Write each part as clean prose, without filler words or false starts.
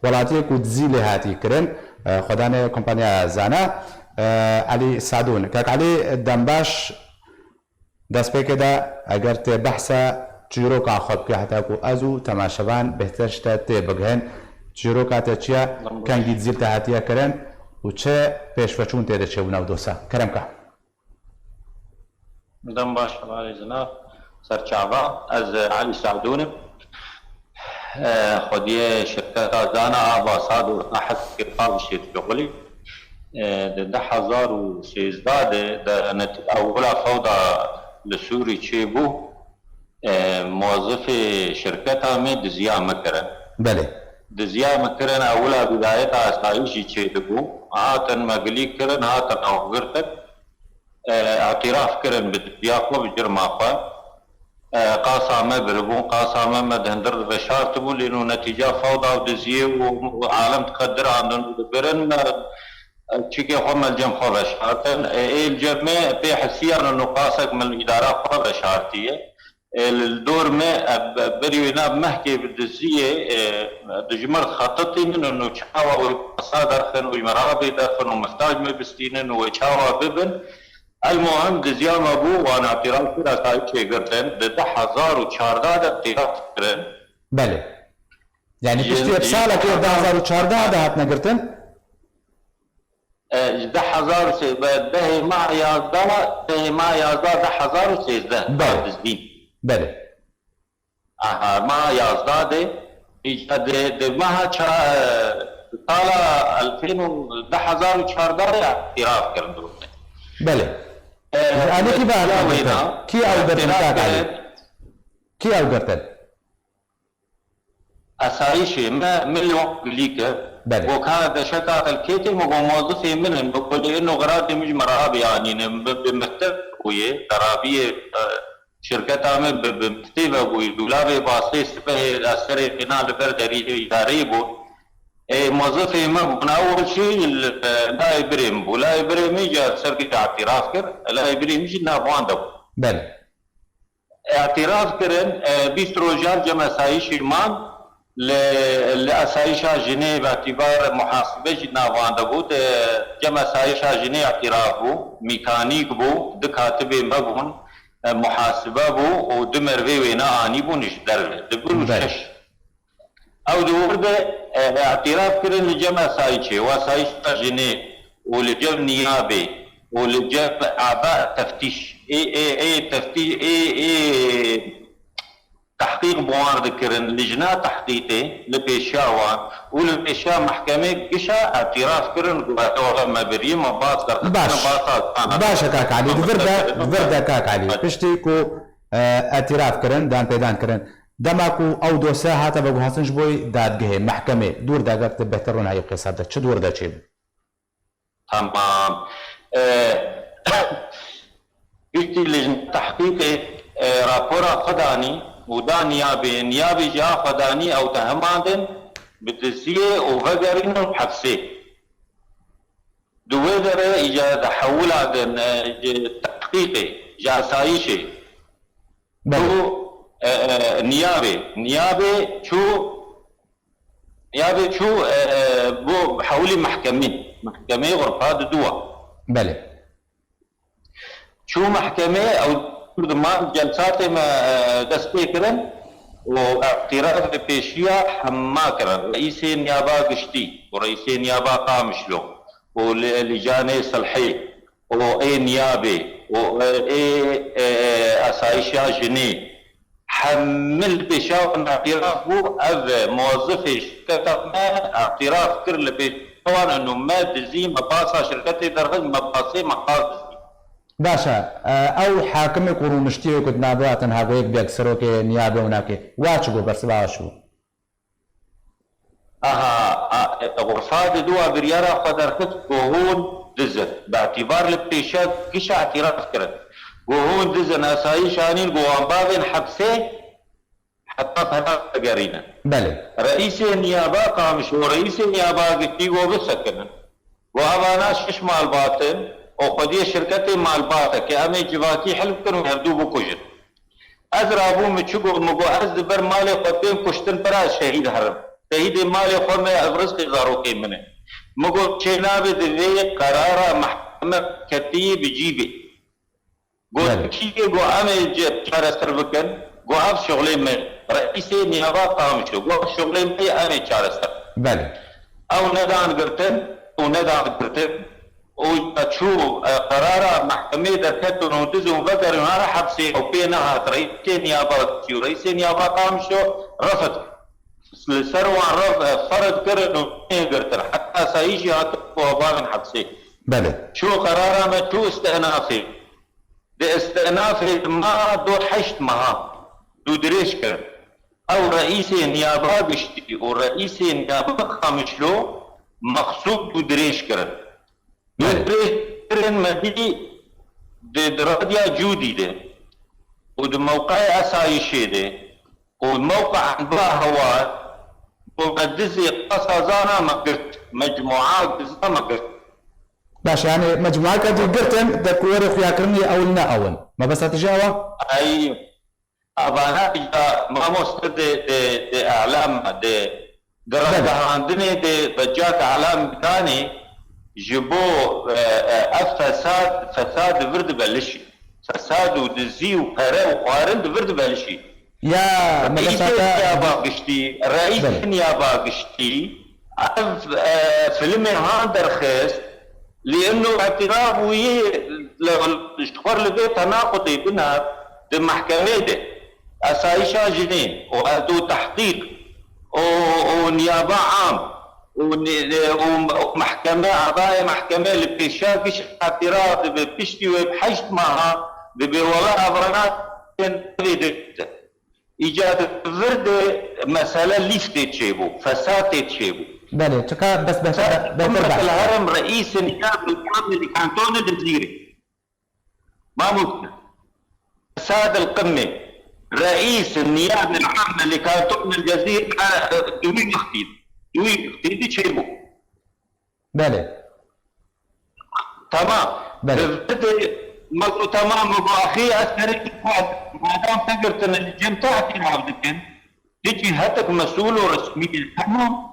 ولاتي كود زيلي هاتي كرن خداني كومبانيا زانا علي سعدون كاك علي دمباش دست پێ كده اگر تێ بەحسە چیرۆکا خۆت پێ هەتاکو ئەز و تەماشەوان بهترشتە تێ بگهێن چیرۆکاتە چییە کەنگی زیل داهاتیەکردن و چه پێشفەچوون تێدەچێ و ناو دۆسە کەرەم کە دەم باش جناب سەرچاوە ئەز علی سعدونم خودی شرکت دانا آباساد و أحد كرقاب شغلي ده 2013 ده أولى فوضى لسوري تشيبو موظف شركتها من دزيا مكرن بله دزيا مكرن أولى بداية أسايشي تشيبو هاتن مقلي كرن هاتن أوغرتن اعتراف كرن بدياقو بجرماقا قاسامه بربون قاسامه مدهندر بشار تبو لانه نتيجه فوضى ودزيه وعالم تقدر عندهم برن تشيكي هم الجم خو بشارتن الجمع في حسيا انه قاسك من الاداره خو بشارتيه الدور ما برينا بمحكي بالدزيه دجمر خططي من انه تشاوا وصادر خن ومرابي دخن ومحتاج مبستين وتشاوا ببن المهم دزيام ابو وانا اعتراف كده سايت شيء قرتن ده 1014 اعتراف كرن بله يعني بشتي بسالة كده 1014 ده هاتنا قرتن 10000 ده ما يازدا ده ما يازدا 1013 بله بله ما يازدا ده ما طالع 2014 اعتراف كرن بله أنا كيف أقول كي أقدر عليه كي أقدر أسايشي ما مليون ليك وكان شكاة الكيتي موظفي منهم بقول إنه غراتي مش مراب يعني بمكتب ويا ترابية شركتها من بمكتبة ودولابي باسيس به الأسري قناة بردري يداريبو موظفي ما من اول شيء لا ابريم ولا ابريم يجي سرقه اعتراف كر لا ابريم يجي نافوان دو بله اعتراف كرن بيستروجار جمع سايش المان لاسايشا جنيه باعتبار محاسبه جي نافوان دو جمع سايشا جنيه اعتراف بو ميكانيك بو دكاتب مبون محاسبه بو ودمر في وينا اني بو نشدر دبلو شش او دورده اعتراف كرن لجمع سايشي وسايش جنيه ولجمع نيابي ولجمع اعضاء تفتيش اي تفتيش اي تحقيق بوارد كرن لجنة تحقيقي لبيشاوان ولبيشا محكمة قشا اعتراف كرن ما بريم باص باشا كاك علي دفردا كاك علي بشتيكو اعتراف كرن دان بيدان كرن دماكو او دوسا هاتا بگو هاسنج بوي دادگه محكمه دور داگرت بهترون هاي قصه ده چه دور ده چه تمام قلتي لجنة تحقيق رابورا خداني ودا نيابي جا خداني او تهماندن بتسيه وفقرين بحبسه دويدر اجا تحولا تحقيقي جا سايشي نيابي شو بو حولي محكمة غرفات دوا بله شو محكمة او ما جلسات ما دستي كرن واعتراف بيشيا حما كرن رئيس النيابة قشتي ورئيس النيابة قامشلو ولجان صلحي واي نيابي واي اسايشا جني حمل بشاو اعتراف بو اذ موظف شركة ما اعتراف كرل بي طبعا انه ما تزي مباصة شركتي درغز مباصي مقاصد باشا او حاكم يكونوا مشتري كنت نابواتن هاقويك بيكسروك نيابه وناكي واشقو بس باشو غرفات دوا بريارة قدرت قهون دزت باعتبار لبيشات كش اعتراف كرت قهون دزن اساي شانين قوان بابين حبسه حتى فهذا قرينا بله رئيس النيابة قامش ورئيس النيابة قلتي وبسكن وهذا شش مال باطن وخدي شركتي مال باطن كأمي جواتي حلو كانوا يردو بكوجن أزرابو متشقو مقو أز بر مالي قدين كشتن برا شهيد هرب تهيدي مالي خمي رزقي ضاروكي منه مقول شنابي ذي قرار محكمة كتيب جيبي قلت كي قو أمي شارع سربكن قو أف شغلي من رئيسي نيابة قامشو قو شغلي من أمي شارع سر بله أو ندان قرتن وشو قرار محكمة دركت ونوتز وبكر ونهار حبسي أو بينها رئيسي نيابة قامشو رفض لسروان فرض كرن قرتن حتى سايشي هاتف وابان حبسي بله شو قراره ما شو استئنافي ده استئنافي ما دو حشت معها دو دريش كرن او رئيسي نيابه بشتي ورئيسي نيابه خامشلو مقصود دو دريش كرن دو دريش كرن مدي ده دراديا جودي ده ودو موقع اسايشي ده والموقع عندها هوا وقدسي قصازانا ما قلت مجموعات قصة ما قلت باش يعني مجموعة قد قرتن دكوري خيا كرني او لنا اول ما بس تجاوب اي ابانا ما مستد دي اعلام دي درجة عندنا دي بجات اعلام ثاني جبو فساد ورد بلشي فساد ودزي وقرا وقارن ورد بلشي يا رئيس النيابة قشتي رئيس النيابة قشتي فيلم هان درخيص لانه اعتراف ويه اشتغل لغايه تناقضي بينها بمحكمه ده اسايشا جنين وادو تحقيق ونيابه عام ومحكمه اعضاء محكمه لبيشاكش اعتراف ببشتي وبحشت معها بولاء ابرنات ايجاد فرد مساله ليفتي تشيبو فساد تشيبو بله تكا بس الهرم رئيس النيابه العامه لكانتون الجزيره ما ممكن فساد القمه رئيس النيابه العامه لكانتون الجزيره دوي اختيد تشيبو بله تمام بله مقو تمام مقو اخي اسكري ما دام تقدر تنجم تحكي عبدك تجي هاتك مسؤول ورسمي تمام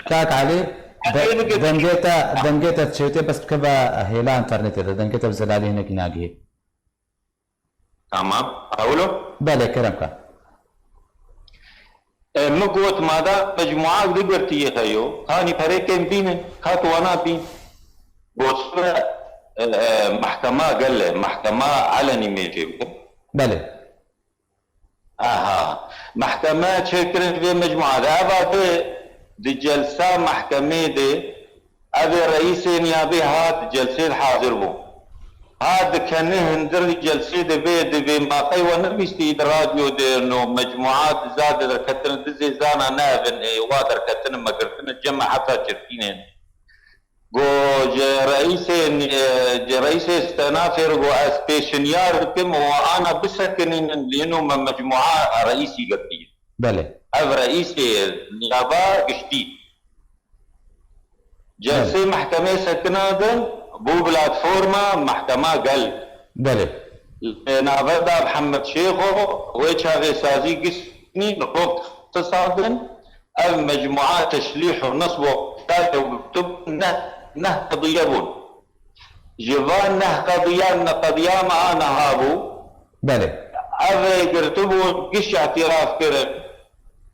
كاك علي دنجيتا تشوتي بس كبا هيلا انترنت دنجيتا بزلالي هناك ناقي تمام اقوله بله كرمك مقوت ماذا مجموعات دقرتي خيو ثاني فريقين بين خاتو وانا بين بوصله محكمه قال محكمه علني ميجي بله محكمة شكرا في مجموعة هذا دي جلسة محكمة دي أبي رئيس نيابي هاد جلسة حاضر بو هاد كان هندر جلسة دي ما قي ونبيستي راديو دي انه مجموعات زاد دركتن دزي زانا نافن وادر كتن مقرتن جمع حتى شركين جو رئيس استنافر جو اسبيشنيار كم وانا بسكن لانه مجموعه رئيسي قبلي بله او رئيسي نيابه قشتي جلسه محكمه سكنادن بو بلاتفورما محكمه قل بله نابدا محمد شيخو ويشاغي سازي قسني نقوط اقتصادن او مجموعات تشليح ونصب وكتب نه قضيبون جوان نه قضيان معانا هابو بله أذي قرتبو قش اعتراف كرن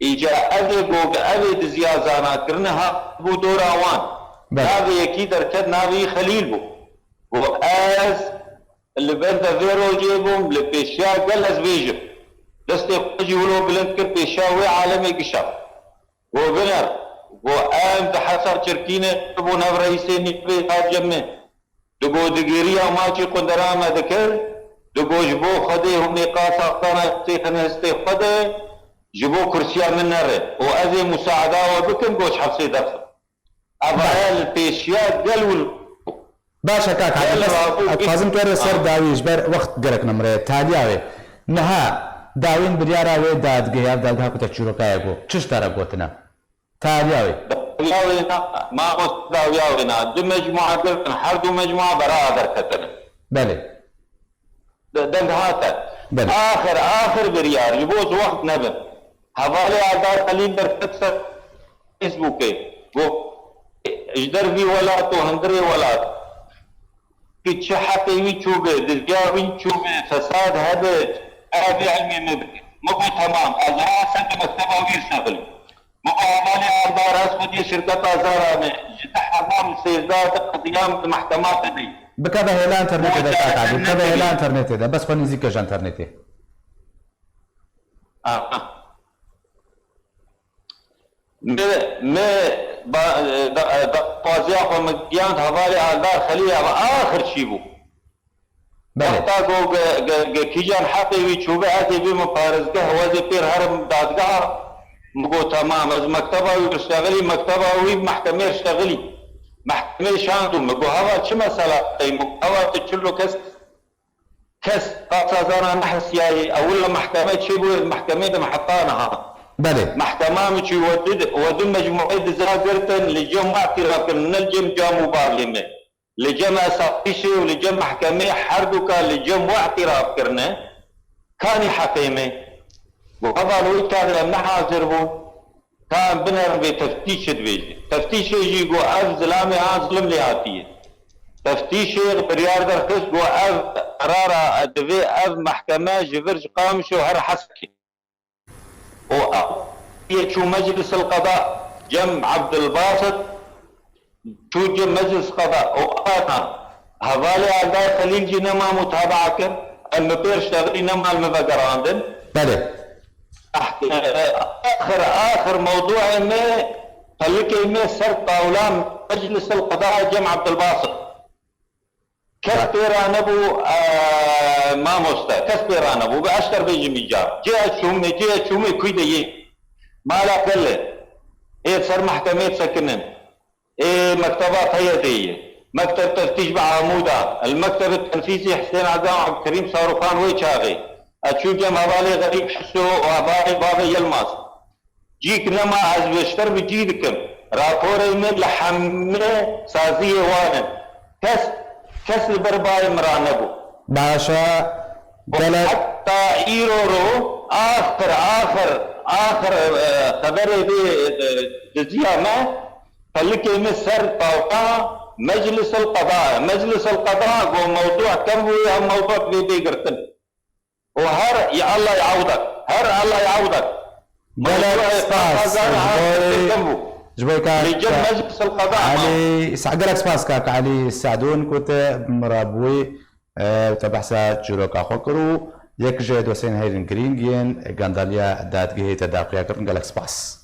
إيجا أذي قوق أذي دزيازانا كرنها بو دوراوان نابي يكي دركت نابي خليل بو وآز اللي بنتا فيرو جيبهم لبيشا قلز بيجب دستي قجي ولو بلنكر بيشاوي عالمي قشاف وبنر وآم تحصر شركينة تبو نف رئيسيني بيتاب جمع دقو دقيريا ماچي قندراما دكر دقو جبو خده هم نقاط اقتانا سيخن هستي خده جبو كرسيا من نره وأذي مساعدة وبكم قوش حبسي درس أبعال بيشيات قلول باشا كاك علي بس فازم كره سر داوي جبر وقت قرك نمره تالياوي نها داوين بريارا وي داد گيار دادها كنت چوروكايگو چش تارا گوتنا تالياوي داوينا ما قصد داوينا دو مجموعة قلتن هر دو مجموعة براء دركتن بله دند هاتا آخر بريار يبوز وقت نبن حوالي عدار قليل بركت فيسبوكي بو اجدر في ولات وهندري ولات كي حتى يشوبه دجاوي يشوبه فساد هذا ابي علمي مو تمام ازرع سنه مكتبه ويشتغل مو حوالي عدار اسمه شركه ازار تحرم سيزات قضيام محكمات دي بكذا هي لا انترنت اذا كانت عادي بكذا هي لا انترنت اذا بس خليني زيكش انترنتي ما بازياخ ومجيان هذالي عدار خليه اخر شيء بو محتاجو كيجان حقي ويشوبه هذه بمبارزه هو بير هرم دادقه مقو تمام از مكتبه ويشتغلي مكتبه وي محكمه يشتغلي محكمه شاندو مقو هذا شو مساله هذا تشلو كس قاصا نحس ياي اول محكمه شيبو المحكمه محطانها بله محكمه مشي ودد مجموعه زاغرتن لجمع من الجم جامو بارلمه لجمع ساقيشي ولجمع محكمه حردوكا لجمع اعتراف كرنا كان حكيمه وهذا لو كان لما حاضر بو كان بنر بتفتيش بيجي تفتيش يجي جو اف زلامي ظلم لهاتيه تفتيش بريار درخص جو اف قرار ادفي اف محكمه جبرج قامش وهر حسكي شو مجلس القضاء جم عبد الباسط شو جم مجلس قضاء وأنا هذالي على خليل جينا ما متابعة كم المبير شغلي نما المبقر عندن بله آخر موضوع ما خليك ما سر طاولان مجلس القضاء جم عبد الباسط كسبيران ابو ما مستا كسبيران ابو باشتر بيجي ميجار جاء شومي كويدي ما لا كله ايه صار محكمة سكنن ايه مكتبات هيئية مكتب تفتيش بعمودة المكتب التنفيذي حسين عزام عبد الكريم صاروخان ويشاغي اشوف جم هذالي غريب حسو وهذالي بابا يلماس جيك نما از بشتر بجيدكم رابوري من لحمه سازية وانن كسر برباي مرانبو باشا حتى ايرورو اخر خبر بجزيامه خليك مصر طوقا مجلس القضاء هو موضوع كم هو موضوع بيقرتن وهر يا الله يعوضك جبوي كاك لجم مجلس القضاء علي سعقلك سباس كاك علي سعدون كنت مرابوي تبحثات جروكا خوكرو يك جيد وسين هيرن جرينجين غانداليا دادگهی تداقيا كرن قالك سباس